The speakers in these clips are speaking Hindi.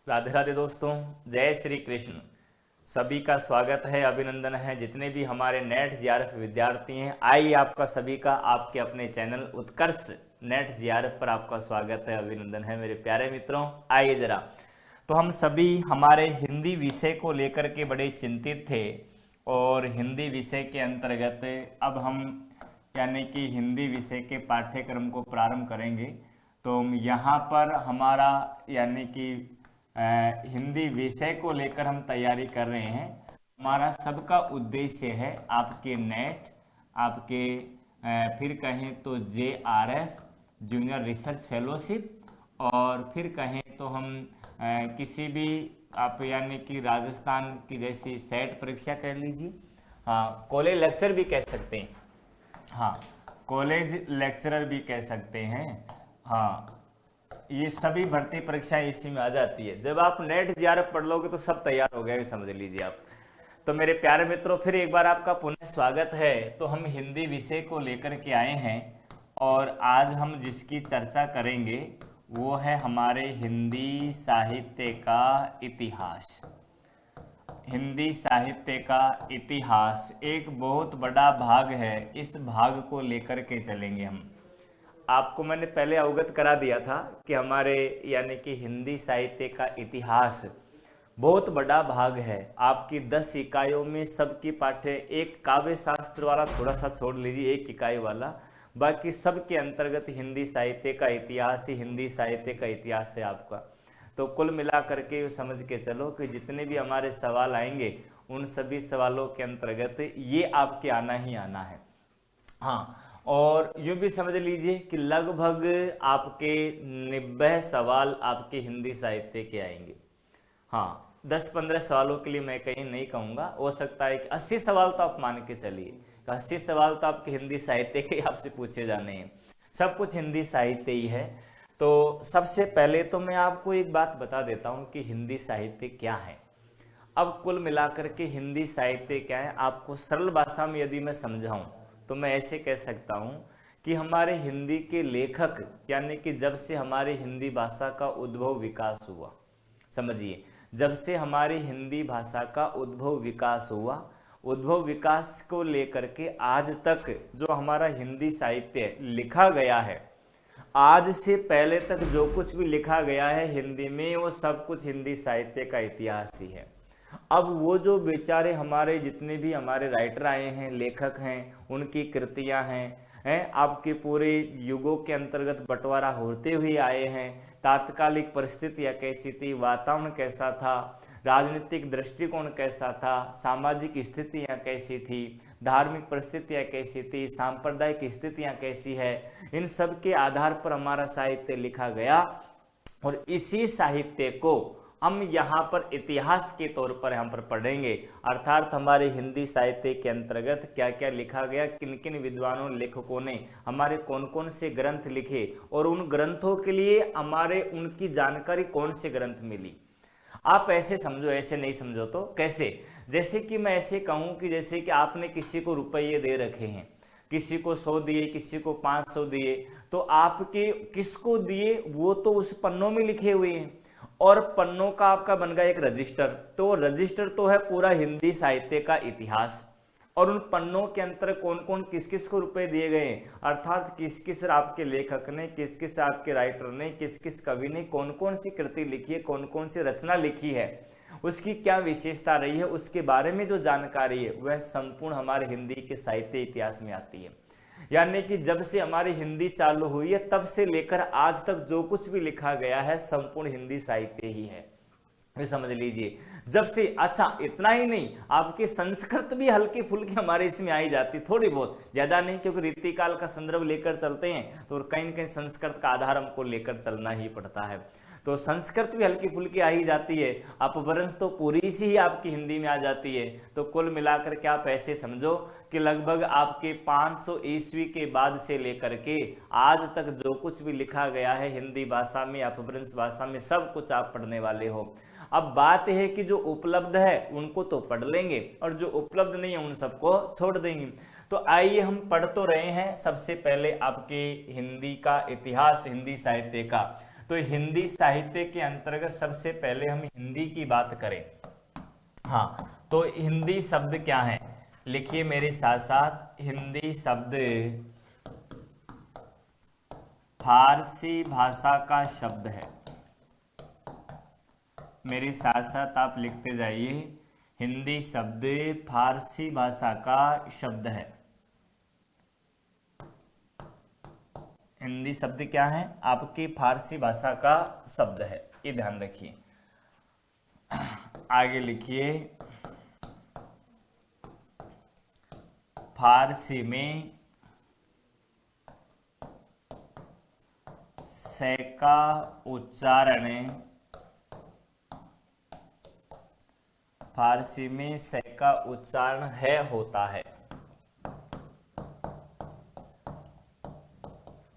राधे राधे दोस्तों, जय श्री कृष्ण। सभी का स्वागत है, अभिनंदन है। जितने भी हमारे नेट जीआरएफ विद्यार्थी हैं, आइए आपका सभी का आपके अपने चैनल उत्कर्ष नेट जीआरएफ पर आपका स्वागत है, अभिनंदन है मेरे प्यारे मित्रों। आइए जरा, तो हम सभी हमारे हिंदी विषय को लेकर के बड़े चिंतित थे और हिंदी विषय के अंतर्गत अब हम यानी कि हिंदी विषय के पाठ्यक्रम को प्रारंभ करेंगे। तो यहाँ पर हमारा यानी कि हिंदी विषय को लेकर हम तैयारी कर रहे हैं। हमारा सबका उद्देश्य है आपके नेट, आपके फिर कहें तो जेआरएफ जूनियर रिसर्च फेलोशिप, और फिर कहें तो हम किसी भी आप यानी कि राजस्थान की जैसी सेट परीक्षा कर लीजिए। हाँ, कॉलेज लेक्चर भी कह सकते हैं। हाँ, कॉलेज लेक्चरर भी कह सकते हैं। हाँ, ये सभी भर्ती परीक्षाएं इसी में आ जाती है। जब आप नेट जीआरएफ पढ़ लोगे तो सब तैयार हो गया, ये समझ लीजिए आप। तो मेरे प्यारे मित्रों, फिर एक बार आपका पुनः स्वागत है। तो हम हिंदी विषय को लेकर के आए हैं और आज हम जिसकी चर्चा करेंगे वो है हमारे हिंदी साहित्य का इतिहास। हिंदी साहित्य का इतिहास एक बहुत बड़ा भाग है, इस भाग को लेकर के चलेंगे हम। आपको मैंने पहले अवगत करा दिया था कि हमारे यानी कि हिंदी साहित्य का इतिहास बहुत बड़ा भाग है। आपकी 10 इकाइयों में सबकी पाठ्य, एक काव्य शास्त्र वाला थोड़ा सा छोड़ लीजिए, एक इकाई वाला, बाकी सब के अंतर्गत हिंदी साहित्य का इतिहास ही हिंदी साहित्य का इतिहास है आपका। तो कुल मिला करके समझ के चलो कि जितने भी हमारे सवाल आएंगे उन सभी सवालों के अंतर्गत ये आपके आना ही आना है। हाँ, और यूँ भी समझ लीजिए कि लगभग आपके 90 सवाल आपके हिंदी साहित्य के आएंगे। हाँ, 10-15 सवालों के लिए मैं कहीं नहीं कहूँगा, हो सकता है कि 80 सवाल तो आप मान के चलिए, 80 सवाल तो आपके हिंदी साहित्य के आपसे पूछे जाने हैं। सब कुछ हिंदी साहित्य ही है। तो सबसे पहले तो मैं आपको एक बात बता देता हूँ कि हिंदी साहित्य क्या है। अब कुल मिलाकर के हिंदी साहित्य क्या है, आपको सरल भाषा में यदि मैं समझाऊं तो मैं ऐसे कह सकता हूं कि हमारे हिंदी के लेखक यानी कि जब से हमारी हिंदी भाषा का उद्भव विकास हुआ, समझिए, जब से हमारी हिंदी भाषा का उद्भव विकास हुआ, उद्भव विकास को लेकर के आज तक जो हमारा हिंदी साहित्य लिखा गया है, आज से पहले तक जो कुछ भी लिखा गया है हिंदी में, वो सब कुछ हिंदी साहित्य का इतिहास ही है। अब वो जो बेचारे हमारे जितने भी हमारे राइटर आए हैं, लेखक हैं, उनकी कृतियां हैं आपके पूरे युगों के अंतर्गत बंटवारा होते हुए आए हैं। तात्कालिक परिस्थितियां कैसी थी, वातावरण कैसा था, राजनीतिक दृष्टिकोण कैसा था, सामाजिक स्थितियां कैसी थी, धार्मिक परिस्थितियां कैसी थी, सांप्रदायिक स्थितियां कैसी है, इन सब के आधार पर हमारा साहित्य लिखा गया। और इसी साहित्य को हम यहाँ पर इतिहास के तौर पर यहाँ पर पढ़ेंगे, अर्थात हमारे हिंदी साहित्य के अंतर्गत क्या क्या लिखा गया, किन किन विद्वानों लेखकों ने हमारे कौन कौन से ग्रंथ लिखे और उन ग्रंथों के लिए हमारे उनकी जानकारी कौन से ग्रंथ मिली। आप ऐसे समझो, ऐसे नहीं समझो तो कैसे, जैसे कि मैं ऐसे कहूँ कि जैसे कि आपने किसी को रुपये दे रखे हैं, किसी को 100 दिए, किसी को 500 दिए, तो आपके किसको दिए वो तो उस पन्नों में लिखे हुए हैं और पन्नों का आपका बन गया एक रजिस्टर। तो रजिस्टर तो है पूरा हिंदी साहित्य का इतिहास, और उन पन्नों के अंतर कौन कौन किस किस को रुपए दिए गए, अर्थात किस किस आपके लेखक ने, किस किस आपके राइटर ने, किस किस कवि ने कौन कौन सी कृति लिखी है, कौन कौन सी रचना लिखी है, उसकी क्या विशेषता रही है, उसके बारे में जो जानकारी है वह संपूर्ण हमारे हिंदी के साहित्य इतिहास में आती है। यानी कि जब से हमारी हिंदी चालू हुई है तब से लेकर आज तक जो कुछ भी लिखा गया है संपूर्ण हिंदी साहित्य ही है, ये समझ लीजिए। जब से, अच्छा इतना ही नहीं, आपकी संस्कृत भी हल्की फुल्की हमारे इसमें आई जाती, थोड़ी बहुत, ज्यादा नहीं, क्योंकि रीतिकाल का संदर्भ लेकर चलते हैं तो कहीं न कहीं संस्कृत का आधार हमको लेकर चलना ही पड़ता है। तो संस्कृत भी हल्की फुल्की आ ही जाती है, अपभ्रंश तो पूरी सी ही आपकी हिंदी में आ जाती है। तो कुल मिलाकर के आप ऐसे समझो कि लगभग आपके 500 ईस्वी के बाद से लेकर के आज तक जो कुछ भी लिखा गया है हिंदी भाषा में, अपभ्रंश भाषा में, सब कुछ आप पढ़ने वाले हो। अब बात है कि जो उपलब्ध है उनको तो पढ़ लेंगे और जो उपलब्ध नहीं है उन सबको छोड़ देंगे। तो आइए हम पढ़ तो रहे हैं सबसे पहले आपके हिंदी का इतिहास, हिंदी साहित्य का। तो हिंदी साहित्य के अंतर्गत सबसे पहले हम हिंदी की बात करें। हाँ, तो हिंदी शब्द क्या है, लिखिए मेरे साथ साथ। हिंदी शब्द फारसी भाषा का शब्द है। मेरे साथ साथ आप लिखते जाइए, हिंदी शब्द फारसी भाषा का शब्द है। हिंदी शब्द क्या है, आपकी फारसी भाषा का शब्द है, ये ध्यान रखिए। आगे लिखिए, फारसी में से का उच्चारण, फारसी में से का उच्चारण है होता है।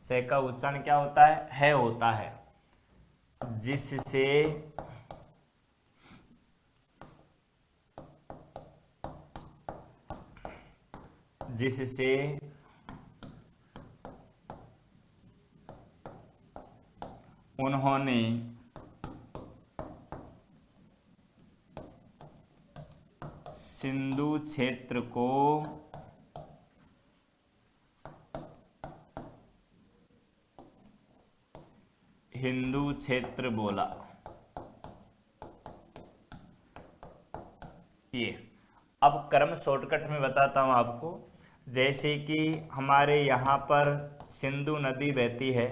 से का उच्चारण क्या होता है होता है, जिससे उन्होंने सिंधु क्षेत्र को हिंदू क्षेत्र बोला। ये अब क्रम शॉर्टकट में बताता हूं आपको। जैसे कि हमारे यहाँ पर सिंधु नदी बहती है,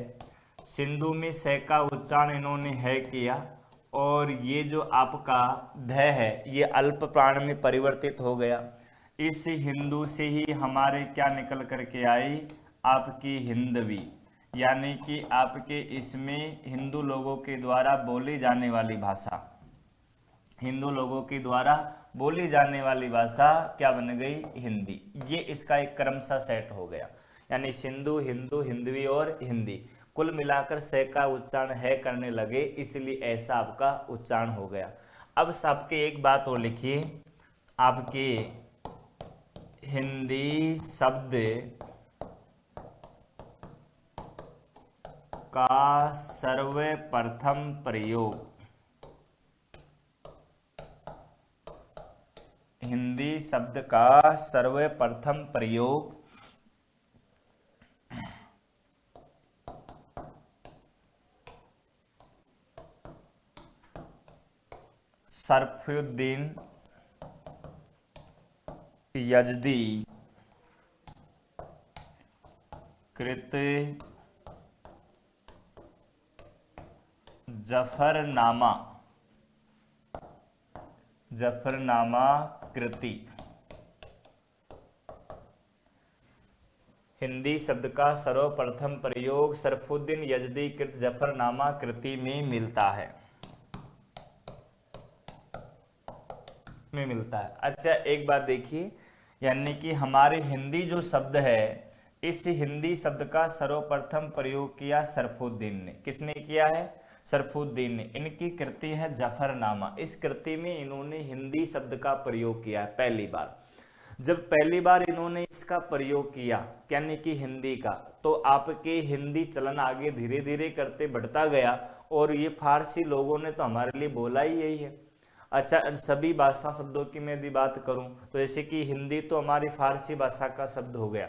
सिंधु में से का उच्चारण इन्होंने है किया, और ये जो आपका ध है ये अल्प प्राण में परिवर्तित हो गया। इस हिंदू से ही हमारे क्या निकल करके आई, आपकी हिंदवी, यानी कि आपके इसमें हिंदू लोगों के द्वारा बोली जाने वाली भाषा, हिंदू लोगों के द्वारा बोली जाने वाली भाषा क्या बन गई, हिंदी। ये इसका एक क्रम सा सेट हो गया, यानी सिंधु, हिंदू, हिंदवी और हिंदी कुल मिलाकर से का उच्चारण है करने लगे, इसलिए ऐसा आपका उच्चारण हो गया। अब सबके एक बात और लिखिए, आपके हिंदी शब्द का सर्वप्रथम प्रयोग, हिंदी शब्द का सर्वप्रथम प्रयोग सरफुद्दीन यजदी कृत जफरनामा कृति। हिंदी शब्द का सर्वप्रथम प्रयोग सरफुद्दीन यजदी कृत जफरनामा कृति में मिलता है, अच्छा एक बात देखिए, यानी कि हमारे हिंदी जो शब्द है, इस हिंदी शब्द का सर्वप्रथम प्रयोग किया सरफुद्दीन ने। किसने किया है, सरफुद्दीन ने। इनकी कृति है जफरनामा, इस कृति में इन्होंने हिंदी शब्द का प्रयोग किया है पहली बार। जब पहली बार इन्होंने इसका प्रयोग किया, यानी कि हिंदी का, तो आपके हिंदी चलन आगे धीरे धीरे करते बढ़ता गया, और ये फारसी लोगों ने तो हमारे लिए बोला ही यही है। अच्छा, सभी भाषा शब्दों की मैं यदि बात करूं, तो जैसे कि हिंदी तो हमारी फारसी भाषा का शब्द हो गया,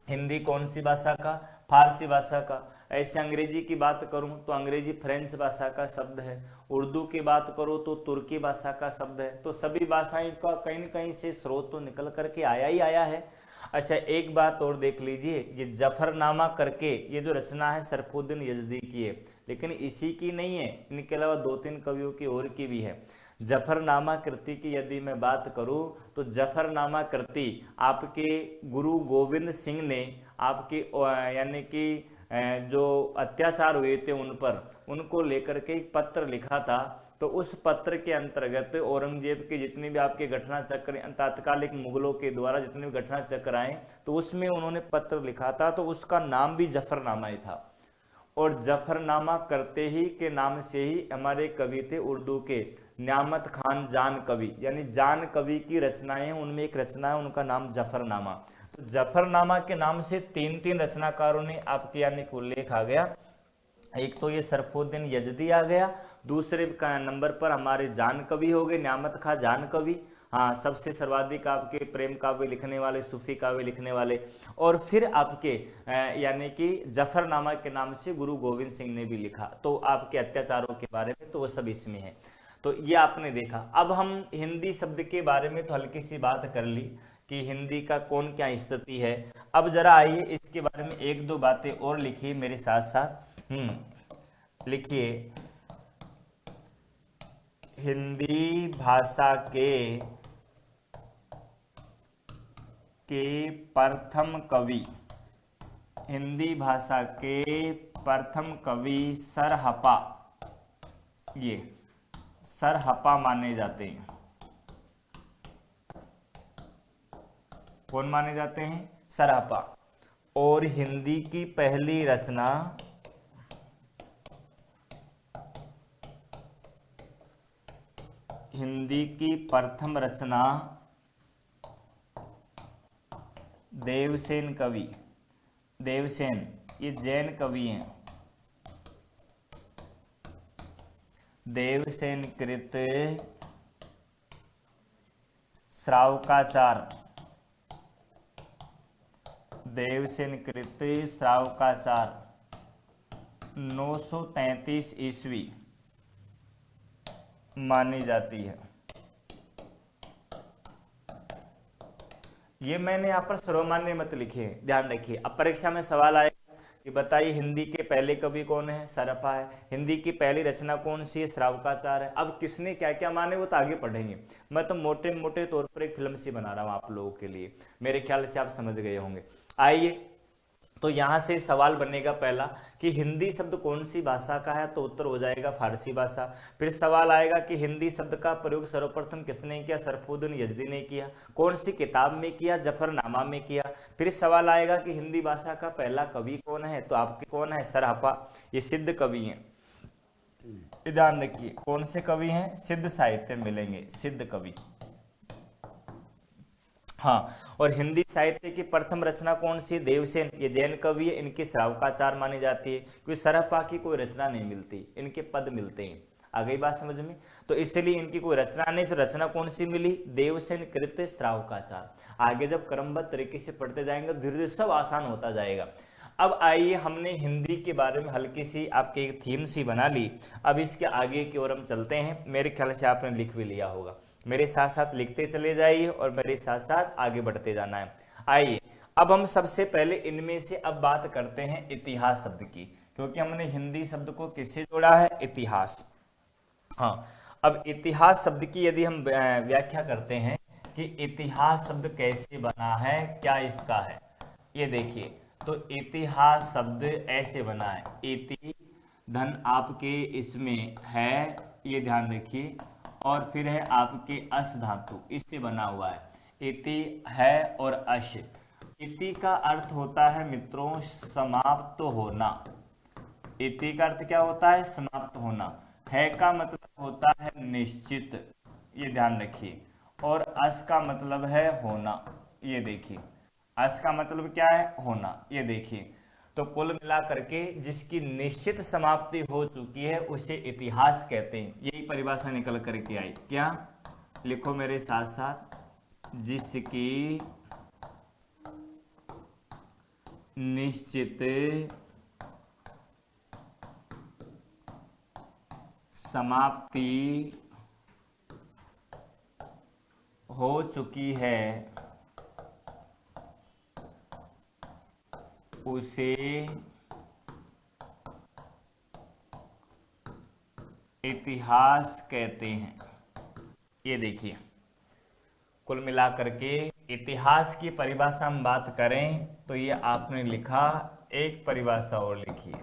हिंदी कौन सी भाषा का, फारसी भाषा का। ऐसे अंग्रेजी की बात करूं तो अंग्रेजी फ्रेंच भाषा का शब्द है, उर्दू की बात करूं तो तुर्की भाषा का शब्द है। तो सभी भाषाएं का कहीं न कहीं से स्रोत तो निकल करके आया ही आया है। अच्छा एक बात और देख लीजिए, ये जफरनामा करके ये जो रचना है सरफुद्दीन यजदी की है, लेकिन इसी की नहीं है, इनके अलावा दो तीन कवियों की और की भी है। जफरनामा कृति की यदि मैं बात करूं तो जफरनामा कृति आपके गुरु गोविंद सिंह ने आपके यानी कि जो अत्याचार हुए थे उन पर, उनको लेकर के एक पत्र लिखा था। तो उस पत्र के अंतर्गत औरंगजेब के जितने भी आपके घटना चक्र, तात्कालिक मुगलों के द्वारा जितने भी घटना चक्र आए, तो उसमें उन्होंने पत्र लिखा था, तो उसका नाम भी जफरनामा ही था। और जफरनामा करते ही के नाम से ही हमारे कवि थे उर्दू के न्यामत खान जान कवि, यानी जान कवि की रचनाएं, उनमें एक रचना है उनका नाम जफरनामा। तो जफरनामा के नाम से तीन तीन रचनाकारों ने आपके यानी उल्लेख आ गया। एक तो ये सरफुद्दीन यजदी आ गया, दूसरे नंबर पर हमारे जान कवि हो गए, न्यामत खां जान कवि, हाँ सबसे सर्वाधिक आपके प्रेम काव्य लिखने वाले, सूफी काव्य लिखने वाले। और फिर आपके यानी कि जफरनामा के नाम से गुरु गोविंद सिंह ने भी लिखा, तो आपके अत्याचारों के बारे में, तो वो सब इसमें है। तो ये आपने देखा। अब हम हिंदी शब्द के बारे में तो हल्की सी बात कर ली कि हिंदी का कौन क्या स्थिति है। अब जरा आइए इसके बारे में एक दो बातें और लिखिए मेरे साथ साथ। लिखिए, हिंदी भाषा के प्रथम कवि, हिंदी भाषा के प्रथम कवि सरहपा, ये सरहपा माने जाते हैं। कौन माने जाते हैं? सरहपा। और हिंदी की पहली रचना हिंदी की प्रथम रचना देवसेन कवि, देवसेन ये जैन कवि हैं, देवसेन कृत श्रावकाचार, देवसेन कृत श्रावकाचार 933 ईस्वी मानी जाती है। ये मैंने यहाँ पर सर्वमान्य मत लिखे, ध्यान रखिए। अब परीक्षा में सवाल आएगा कि बताइए हिंदी के पहले कवि कौन है? सरहपा है। हिंदी की पहली रचना कौन सी है? श्रावकाचार है। अब किसने क्या क्या माने वो तो आगे पढ़ेंगे, मैं तो मोटे मोटे तौर पर एक फिल्म सी बना रहा हूँ आप लोगों के लिए, मेरे ख्याल से आप समझ गए होंगे। आइए, तो यहां से सवाल बनेगा पहला कि हिंदी शब्द कौन सी भाषा का है, तो उत्तर हो जाएगा फारसी भाषा। फिर सवाल आएगा कि हिंदी शब्द का प्रयोग सर्वप्रथम किसने किया? सरफुद्दीन यजदी ने किया। कौन सी किताब में किया? जफरनामा में किया। फिर सवाल आएगा कि हिंदी भाषा का पहला कवि कौन है, तो आपके कौन है? सरहपा, ये सिद्ध कवि हैं। ध्यान रखिए कौन से कवि हैं? सिद्ध साहित्य मिलेंगे, सिद्ध कवि। हाँ, और हिंदी साहित्य की प्रथम रचना कौन सी? देवसेन, ये जैन कवि है, इनकी श्रावकाचार मानी जाती है, क्योंकि सरहपा की कोई रचना नहीं मिलती, इनके पद मिलते हैं। आ गई बात समझ में? तो इसलिए इनकी कोई रचना नहीं, तो रचना कौन सी मिली? देवसेन कृत श्रावकाचार। आगे जब क्रमबद्ध तरीके से पढ़ते जाएंगे धीरे धीरे सब आसान होता जाएगा। अब आइए, हमने हिंदी के बारे में हल्की सी आपके एक थीम सी बना ली, अब इसके आगे की ओर हम चलते हैं। मेरे ख्याल से आपने लिख भी लिया होगा, मेरे साथ साथ लिखते चले जाइए और मेरे साथ साथ आगे बढ़ते जाना है। आइए, अब हम सबसे पहले इनमें से अब बात करते हैं इतिहास शब्द की, क्योंकि हमने हिंदी शब्द को किससे जोड़ा है? इतिहास। हाँ, अब इतिहास शब्द की यदि हम व्याख्या करते हैं कि इतिहास शब्द कैसे बना है, क्या इसका है, ये देखिए। तो इतिहास शब्द ऐसे बना है, इति धन आपके इसमें है, ये ध्यान रखिए, और फिर है आपके अश धातु, इससे बना हुआ है। इति है और अश। इति का अर्थ होता है मित्रों समाप्त होना। इति का अर्थ क्या होता है? समाप्त होना। है का मतलब होता है निश्चित, ये ध्यान रखिए, और अस का मतलब है होना, ये देखिए। अस का मतलब क्या है? होना, ये देखिए। तो कुल मिला करके जिसकी निश्चित समाप्ति हो चुकी है उसे इतिहास कहते हैं। यही परिभाषा निकल करके आई। क्या? लिखो मेरे साथ साथ, जिसकी निश्चित समाप्ति हो चुकी है उसे इतिहास कहते हैं। ये देखिए, कुल मिलाकर के इतिहास की परिभाषा हम बात करें तो ये आपने लिखा, एक परिभाषा और लिखिए,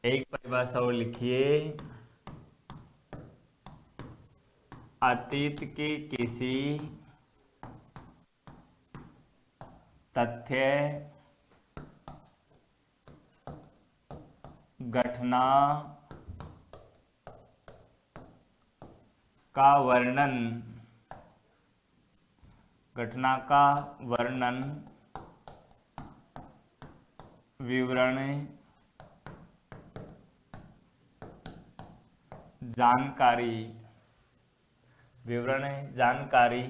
एक परिभाषा और लिखिए। अतीत के किसी तथ्य, घटना का वर्णन, घटना का वर्णन, विवरण जानकारी, विवरण है जानकारी,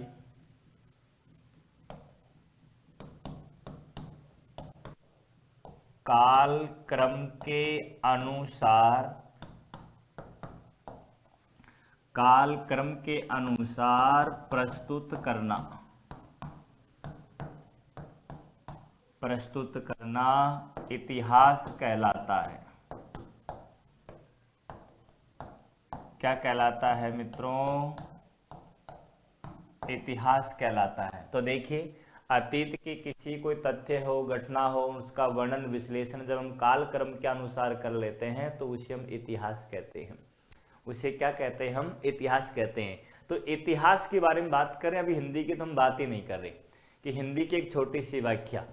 कालक्रम के अनुसार, कालक्रम के अनुसार प्रस्तुत करना, प्रस्तुत करना इतिहास कहलाता है। क्या कहलाता है मित्रों? इतिहास कहलाता है। तो देखिए, अतीत के किसी कोई तथ्य हो, घटना हो, उसका वर्णन विश्लेषण जब हम कालक्रम के अनुसार कर लेते हैं तो उसे हम इतिहास कहते हैं। उसे क्या कहते हैं? हम इतिहास कहते हैं। तो इतिहास के बारे में बात करें, अभी हिंदी की तो हम बात ही नहीं कर रहे, कि हिंदी की एक छोटी सी व्याख्या।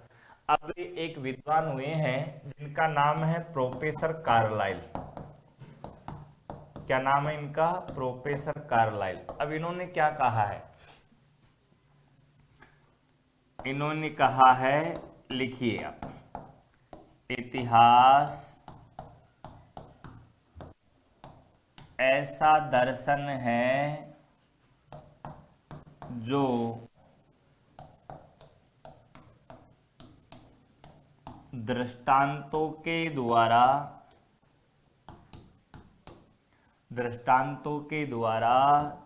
अब एक विद्वान हुए हैं जिनका नाम है प्रोफेसर कार्लाइल। क्या नाम है इनका? Professor Carlyle. अब इन्होंने क्या कहा है? इन्होंने कहा है, लिखिए आप, इतिहास ऐसा दर्शन है जो दृष्टांतों के द्वारा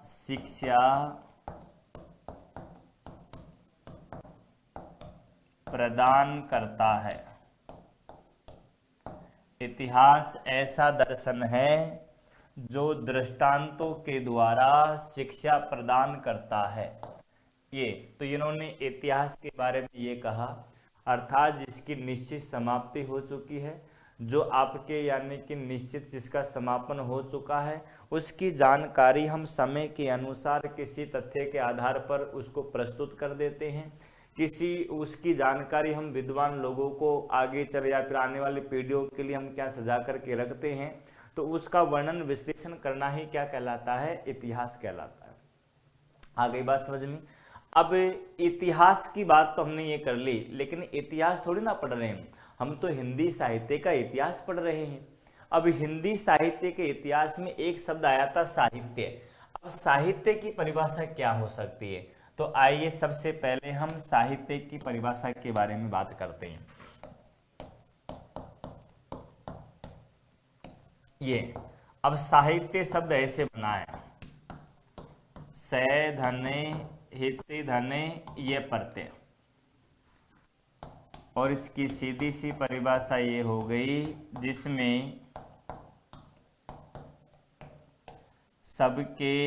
शिक्षा प्रदान करता है। इतिहास ऐसा दर्शन है जो दृष्टांतों के द्वारा शिक्षा प्रदान करता है। ये तो इन्होंने इतिहास के बारे में ये कहा, अर्थात जिसकी निश्चित समाप्ति हो चुकी है, जो आपके यानी कि निश्चित जिसका समापन हो चुका है, उसकी जानकारी हम समय के अनुसार किसी तथ्य के आधार पर उसको प्रस्तुत कर देते हैं। किसी उसकी जानकारी हम विद्वान लोगों को आगे चले या फिर आने वाली पीढ़ियों के लिए हम क्या सजा करके रखते हैं, तो उसका वर्णन विश्लेषण करना ही क्या कहलाता है? इतिहास कहलाता है। आ गई बात समझ में? अब इतिहास की बात तो हमने ये कर ली, लेकिन इतिहास थोड़ी ना पढ़ रहे हैं हम तो हिंदी साहित्य का इतिहास पढ़ रहे हैं। अब हिंदी साहित्य के इतिहास में एक शब्द आया था, साहित्य। अब साहित्य की परिभाषा क्या हो सकती है? तो आइए सबसे पहले हम साहित्य की परिभाषा के बारे में बात करते हैं। ये अब साहित्य शब्द ऐसे बना है, से धने हित धने ये प्रत्यय, और इसकी सीधी सी परिभाषा ये हो गई जिसमें सबके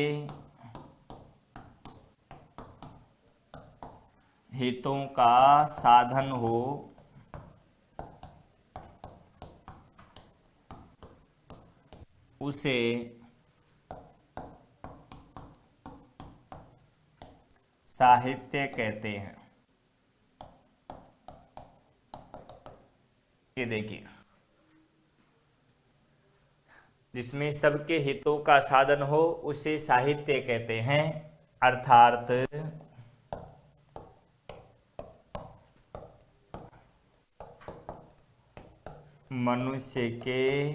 हितों का साधन हो, उसे साहित्य कहते हैं। ये देखिए, जिसमें सबके हितों का साधन हो उसे साहित्य कहते हैं। अर्थात मनुष्य के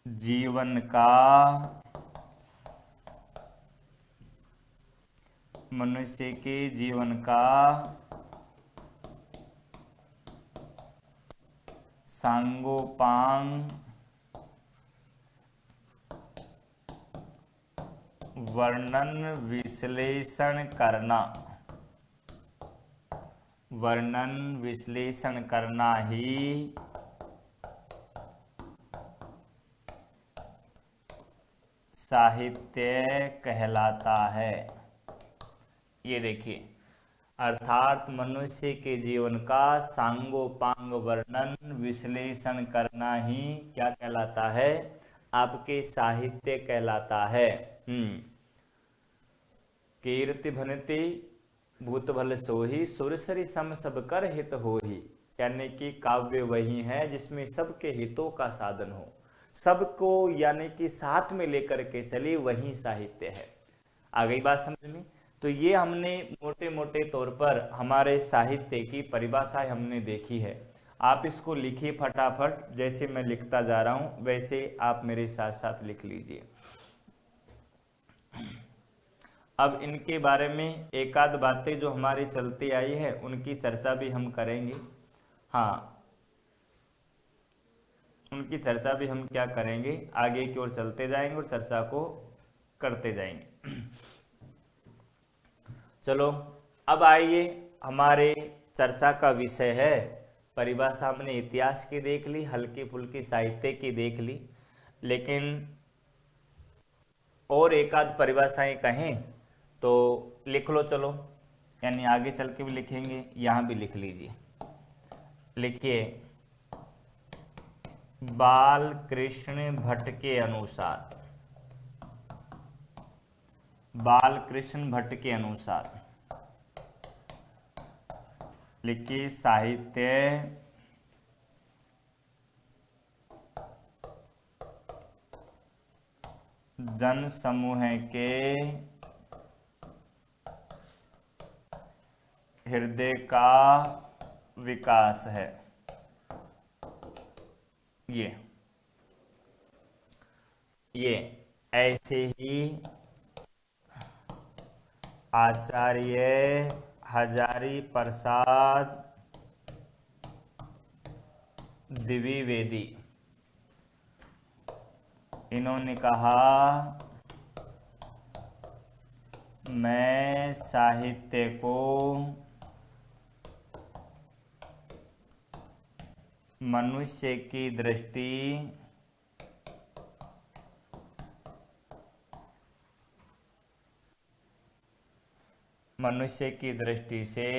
जीवन का, मनुष्य के जीवन का सांगोपांग वर्णन विश्लेषण करना, वर्णन विश्लेषण करना ही साहित्य कहलाता है। ये देखिए, अर्थात मनुष्य के जीवन का सांगोपांग वर्णन विश्लेषण करना ही क्या कहलाता है? आपके साहित्य कहलाता है। कीर्ति भनति भूत भल सोही, सुरसरी सम सब कर हित होही। यानी कि काव्य वही है जिसमें सबके हितों का साधन हो, सबको यानी कि साथ में लेकर के चले, वही साहित्य है। आ गई बात समझ में? तो ये हमने मोटे मोटे तौर पर हमारे साहित्य की परिभाषा हमने देखी है। आप इसको लिखिए फटाफट, जैसे मैं लिखता जा रहा हूं वैसे आप मेरे साथ साथ लिख लीजिए। अब इनके बारे में एक आध बातें जो हमारी चलती आई है उनकी चर्चा भी हम करेंगे। हाँ, उनकी चर्चा भी हम क्या करेंगे, आगे की ओर चलते जाएंगे और चर्चा को करते जाएंगे। चलो अब आइए, हमारे चर्चा का विषय है परिभाषा। हमने इतिहास की देख ली, हल्की फुल्की साहित्य की देख ली, लेकिन और एक आध परिभाषाएं कहें तो लिख लो चलो, यानी आगे चल के भी लिखेंगे, यहाँ भी लिख लीजिए। लिखिए, बाल कृष्ण भट्ट के अनुसार, बाल कृष्ण भट्ट के अनुसार लिखिए, साहित्य जन समूह के हृदय का विकास है। ये ऐसे ही आचार्य हजारी प्रसाद द्विवेदी, इन्होंने कहा, मैं साहित्य को मनुष्य की दृष्टि से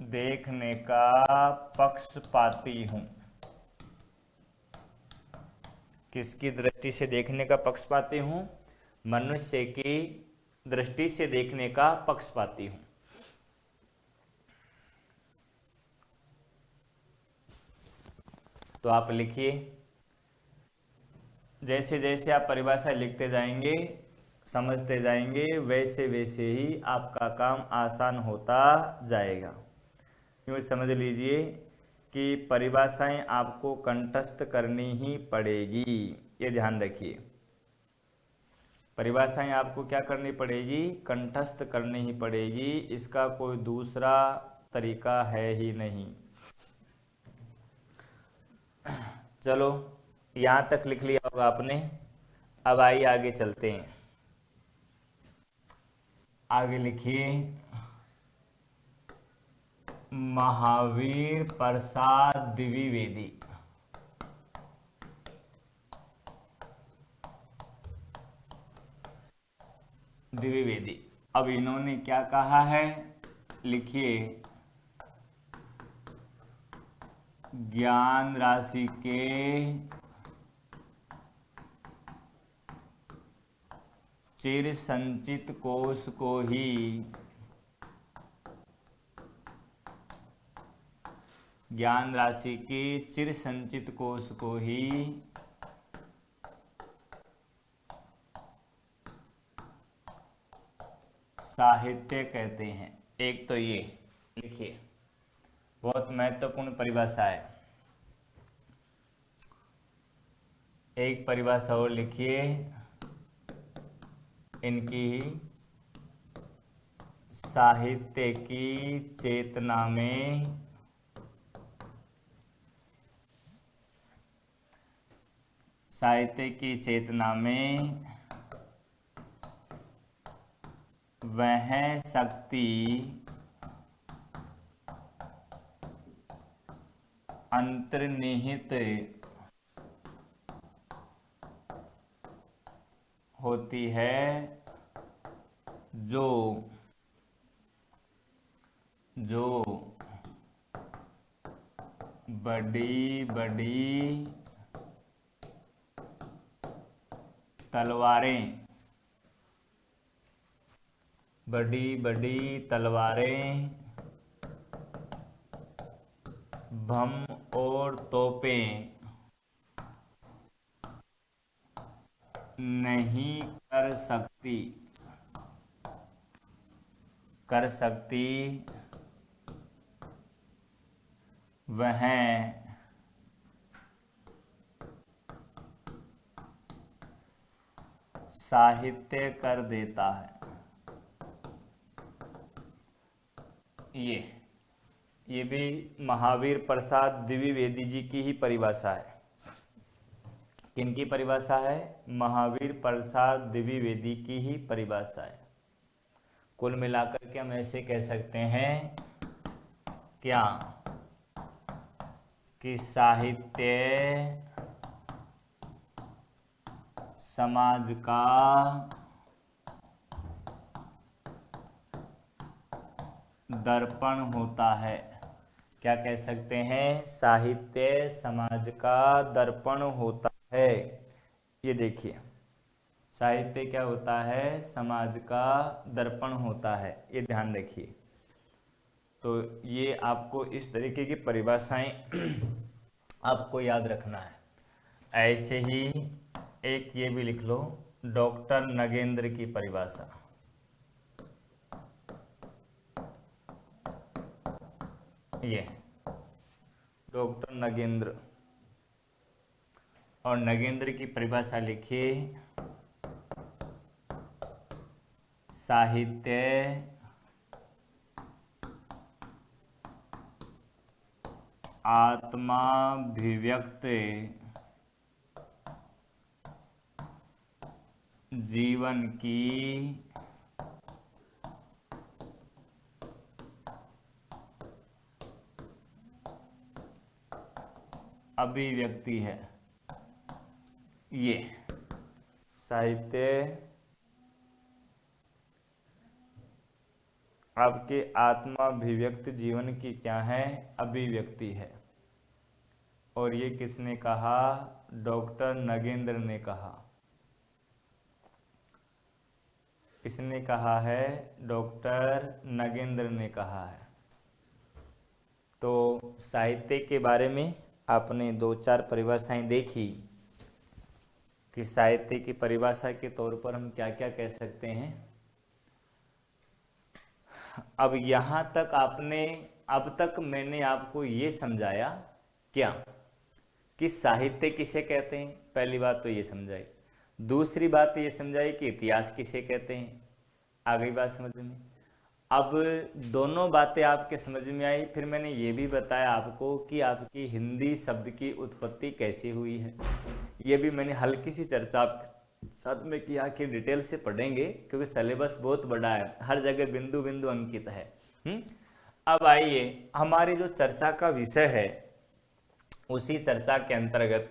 देखने का पक्षपाती हूं। किसकी दृष्टि से देखने का पक्षपाती हूं? मनुष्य की दृष्टि से देखने का पक्षपाती हूं। तो आप लिखिए, जैसे जैसे आप परिभाषा लिखते जाएंगे, समझते जाएंगे, वैसे वैसे ही आपका काम आसान होता जाएगा। यूँ समझ लीजिए कि परिभाषाएं आपको कंठस्थ करनी ही पड़ेगी, ये ध्यान रखिए। परिभाषाएं आपको क्या करनी पड़ेगी? कंठस्थ करनी ही पड़ेगी, इसका कोई दूसरा तरीका है ही नहीं। चलो यहाँ तक लिख लिया होगा आपने। अब आइए आगे चलते हैं। आगे लिखिए, महावीर प्रसाद द्विवेदी, द्विवेदी। अब इन्होंने क्या कहा है? लिखिए, ज्ञान राशि के चिर संचित कोश को ही ज्ञान राशि के चिर संचित कोश को ही साहित्य कहते हैं। एक तो ये लिखिए, बहुत महत्वपूर्ण परिभाषा है। एक परिभाषा और लिखिए, इनकी साहित्य की चेतना में वह शक्ति अंतर्निहित होती है जो बड़ी बड़ी तलवारें, बम और तोपें नहीं कर सकती। कर सकती वह साहित्य कर देता है। ये भी महावीर प्रसाद द्विवेदी जी की ही परिभाषा है। किनकी परिभाषा है? महावीर प्रसाद द्विवेदी की ही परिभाषा है। कुल मिलाकर के हम ऐसे कह सकते हैं क्या कि साहित्य समाज का दर्पण होता है। क्या कह सकते हैं? साहित्य समाज का दर्पण होता है। ये देखिए, साहित्य क्या होता है? समाज का दर्पण होता है। ये ध्यान रखिए। तो ये आपको इस तरीके की परिभाषाएं आपको याद रखना है। ऐसे ही एक ये भी लिख लो, डॉक्टर नगेंद्र की परिभाषा। ये डॉक्टर नगेंद्र, और नगेंद्र की परिभाषा लिखिए, साहित्य आत्माभिव्यक्त जीवन की अभिव्यक्ति है। ये साहित्य आपके आत्माभिव्यक्त जीवन की क्या है? अभिव्यक्ति है। और ये किसने कहा? डॉक्टर नगेंद्र ने कहा। किसने कहा है? डॉक्टर नगेंद्र ने कहा है। तो साहित्य के बारे में आपने 2-4 परिभाषाएं देखी कि साहित्य की परिभाषा के तौर पर हम क्या क्या कह सकते हैं। अब यहाँ तक अब तक मैंने आपको ये समझाया क्या कि साहित्य किसे कहते हैं। पहली बात तो ये समझाई। दूसरी बात ये समझाई कि इतिहास किसे कहते हैं। आ गई बात समझ में? अब दोनों बातें आपके समझ में आई। फिर मैंने ये भी बताया आपको कि आपकी हिंदी शब्द की उत्पत्ति कैसे हुई है। ये भी मैंने हल्की सी चर्चा आपके साथ में किया कि डिटेल से पढ़ेंगे, क्योंकि सिलेबस बहुत बड़ा है, हर जगह बिंदु बिंदु अंकित है। अब आइए, हमारी जो चर्चा का विषय है उसी चर्चा के अंतर्गत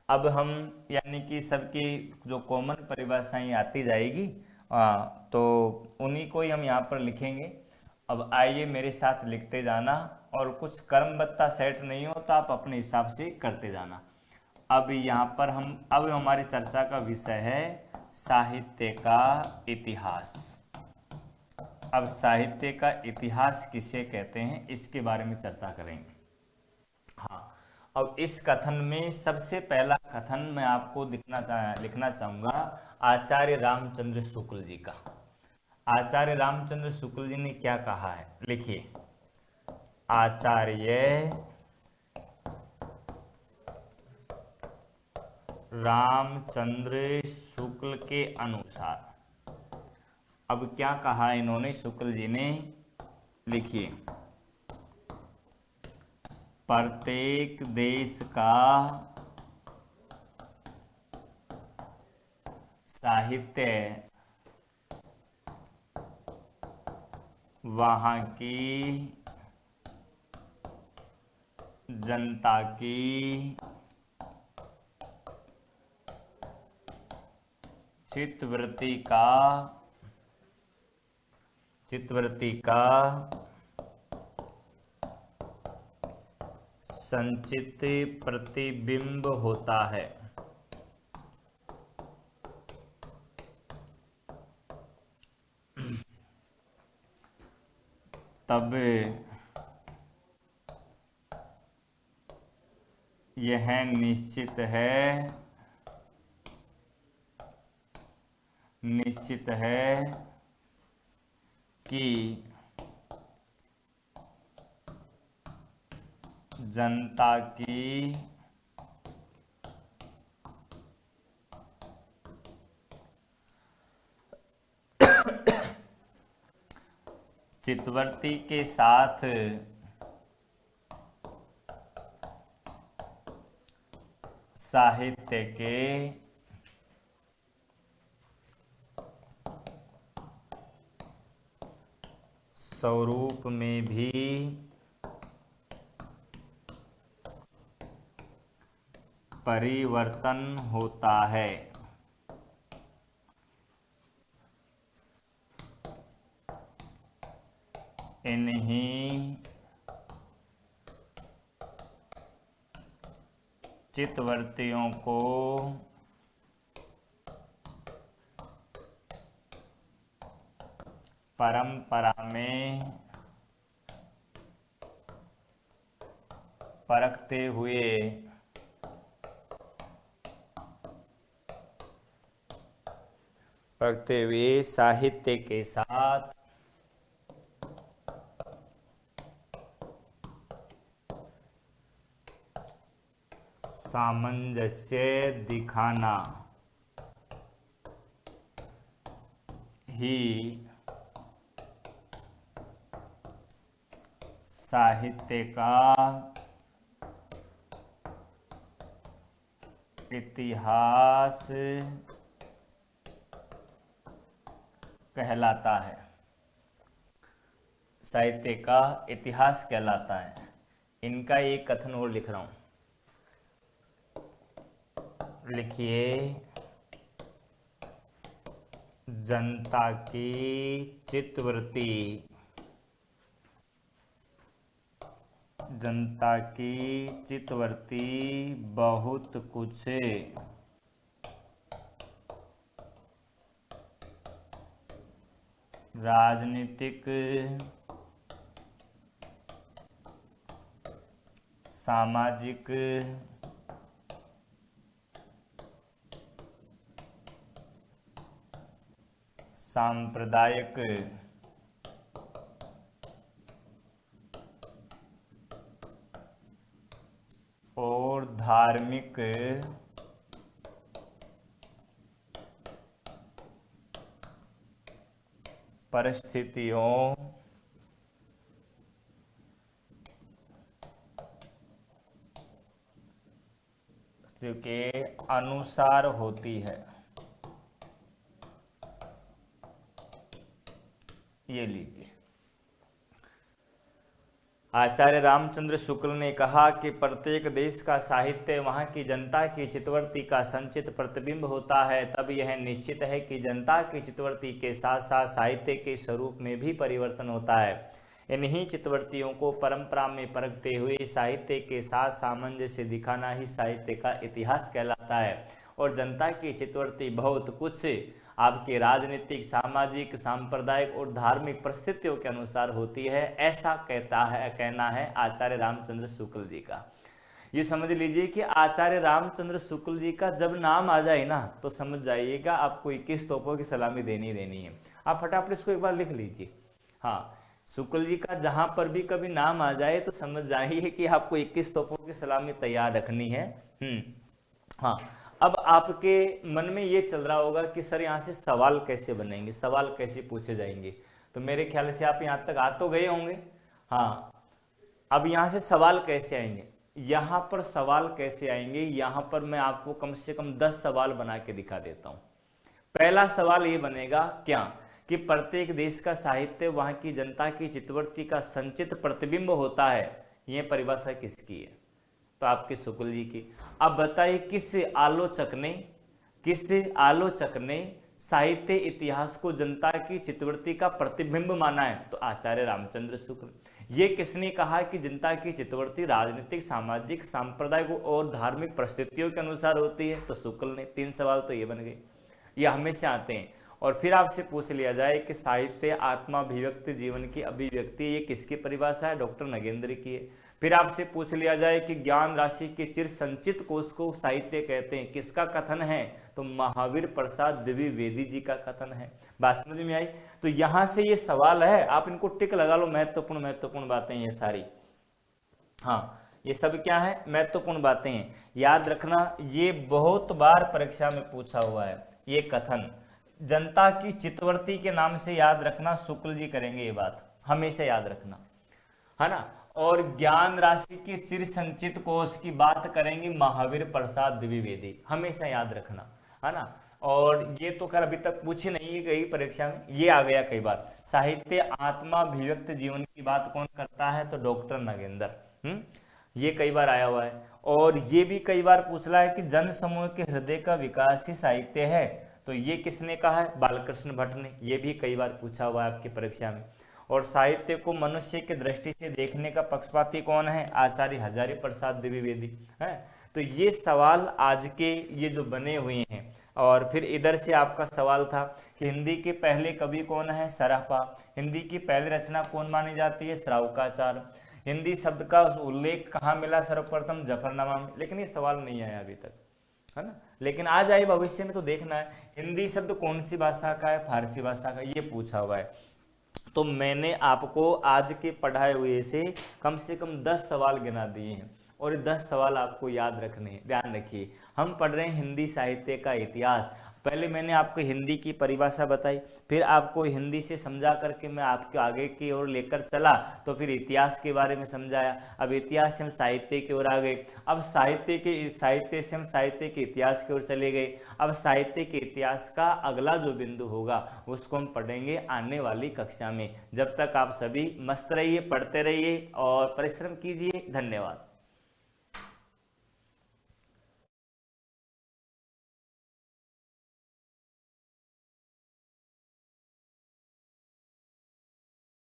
अब हम यानी कि सबकी जो कॉमन परिभाषाएं आती जाएगी, तो उन्हीं को ही हम यहाँ पर लिखेंगे। अब आइए मेरे साथ लिखते जाना, और कुछ क्रमबद्धता सेट नहीं हो तो आप अपने हिसाब से करते जाना। अब यहाँ पर अब हमारी चर्चा का विषय है साहित्य का इतिहास। अब साहित्य का इतिहास किसे कहते हैं इसके बारे में चर्चा करेंगे। हाँ, अब इस कथन में सबसे पहला कथन मैं आपको लिखना चाहूंगा आचार्य रामचंद्र शुक्ल जी का। आचार्य रामचंद्र शुक्ल जी ने क्या कहा है? लिखिए, आचार्य रामचंद्र शुक्ल के अनुसार। अब क्या कहा इन्होंने, शुक्ल जी ने? लिखिए, प्रत्येक देश का साहित्य वहाँ की जनता की चित्तवृत्ति का संचित प्रतिबिंब होता है। तब यह निश्चित है की जनता की चितवर्ती के साथ साहित्य के स्वरूप में भी परिवर्तन होता है। इन्हीं चितवर्तियों को परंपरा में परखते हुए साहित्य के साथ सामंजस्य दिखाना ही साहित्य का इतिहास कहलाता है। साहित्य का इतिहास कहलाता है। इनका एक कथन और लिख रहा हूं, लिखिए। जनता की चित्तवृत्ति, जनता की चित्तवृत्ति बहुत कुछ राजनीतिक, सामाजिक, सांप्रदायिक और धार्मिक परिस्थितियों के अनुसार होती है। ये लीजिए। आचार्य रामचंद्र शुक्ल ने कहा कि प्रत्येक देश का साहित्य वहाँ की जनता की चित्तवृत्ति का संचित प्रतिबिंब होता है। तब यह निश्चित है कि जनता की चित्तवृत्ति के साथ साथ साहित्य के स्वरूप में भी परिवर्तन होता है। इन्हीं चित्तवृत्तियों को परंपरा में परखते हुए साहित्य के साथ सामंजस्य दिखाना ही साहित्य का इतिहास कहलाता है। और जनता की चित्तवृत्ति बहुत कुछ आपके राजनीतिक, सामाजिक, सांप्रदायिक और धार्मिक परिस्थितियों के अनुसार होती है, ऐसा कहना है आचार्य रामचंद्र शुक्ल जी का। ये समझ लीजिए कि आचार्य रामचंद्र शुक्ल जी का जब नाम आ जाए ना तो समझ जाइएगा आपको 21 तोपों की सलामी देनी है। आप फटाफट इसको एक बार लिख लीजिए। हाँ, शुक्ल जी का जहां पर भी कभी नाम आ जाए तो समझ जाइए कि आपको 21 तोपों की सलामी तैयार रखनी है। हाँ, अब आपके मन में ये चल रहा होगा कि सर यहाँ से सवाल कैसे बनेंगे, सवाल कैसे पूछे जाएंगे। तो मेरे ख्याल से आप यहाँ तक आ तो गए होंगे। हाँ, अब यहाँ से सवाल कैसे आएंगे, यहाँ पर सवाल कैसे आएंगे, यहाँ पर मैं आपको कम से कम 10 सवाल बना के दिखा देता हूँ। पहला सवाल ये बनेगा क्या कि प्रत्येक देश का साहित्य वहाँ की जनता की चित्तवृत्ति का संचित प्रतिबिंब होता है। ये परिभाषा किसकी है? तो आपके शुक्ल जी की। अब बताइए किस आलोचक ने साहित्य इतिहास को जनता की चित्तवृत्ति का प्रतिबिंब माना है? तो आचार्य रामचंद्र शुक्ल। ये किसने कहा कि जनता की चित्तवृत्ति राजनीतिक, सामाजिक, सांप्रदायिक और धार्मिक परिस्थितियों के अनुसार होती है? तो शुक्ल ने। 3 सवाल तो ये बन गए, ये हमेशा आते हैं। और फिर आपसे पूछ लिया जाए कि साहित्य आत्माभिव्यक्ति जीवन की अभिव्यक्ति, ये किसकी परिभाषा है? डॉक्टर नगेंद्र की है। फिर आपसे पूछ लिया जाए कि ज्ञान राशि के चिर संचित कोष को साहित्य कहते हैं, किसका कथन है? तो महावीर प्रसाद द्विवेदी जी का कथन है। बात समझ में आई? तो यहां से ये सवाल है, आप इनको टिक लगा लो, महत्वपूर्ण बातें ये सारी। हाँ, ये सब क्या है? महत्वपूर्ण बातें हैं, याद रखना। ये बहुत बार परीक्षा में पूछा हुआ है ये कथन। जनता की चित्तवृत्ति के नाम से याद रखना, शुक्ल जी करेंगे ये बात, हमेशा याद रखना, है ना। और ज्ञान राशि के चिर संचित कोष की बात करेंगे महावीर प्रसाद द्विवेदी, हमेशा याद रखना, है ना। और ये तो खैर अभी तक पूछी नहीं गई परीक्षा में, ये आ गया कई बार। साहित्य आत्माभिव्यक्त जीवन की बात कौन करता है? तो डॉक्टर नगेंद्र। ये कई बार आया हुआ है। और ये भी कई बार पूछला है कि जन समूह के हृदय का विकास ही साहित्य है, तो ये किसने कहा है? बालकृष्ण भट्ट ने। ये भी कई बार पूछा हुआ है आपकी परीक्षा में। और साहित्य को मनुष्य की दृष्टि से देखने का पक्षपाती कौन है? आचार्य हजारी प्रसाद द्विवेदी है। तो ये सवाल आज के ये जो बने हुए हैं। और फिर इधर से आपका सवाल था कि हिंदी के पहले कवि कौन है? सराफा। हिंदी की पहली रचना कौन मानी जाती है? श्रावकाचार्य। हिंदी शब्द का उल्लेख कहाँ मिला सर्वप्रथम? जफरनामा में। लेकिन ये सवाल नहीं आया अभी तक, है ना। लेकिन आ जाए भविष्य में तो देखना है। हिंदी शब्द कौन सी भाषा का है? फारसी भाषा का, ये पूछा हुआ है। तो मैंने आपको आज के पढ़ाए हुए से कम 10 सवाल गिना दिए हैं, और 10 सवाल आपको याद रखने हैं। ध्यान रखिए, हम पढ़ रहे हैं हिंदी साहित्य का इतिहास। पहले मैंने आपको हिंदी की परिभाषा बताई, फिर आपको हिंदी से समझा करके मैं आपके आगे की ओर लेकर चला, तो फिर इतिहास के बारे में समझाया। अब इतिहास से हम साहित्य की ओर आ गए। अब साहित्य से हम साहित्य के इतिहास की ओर चले गए। अब साहित्य के इतिहास का अगला जो बिंदु होगा उसको हम पढ़ेंगे आने वाली कक्षा में। जब तक आप सभी मस्त रहिए, पढ़ते रहिए और परिश्रम कीजिए। धन्यवाद।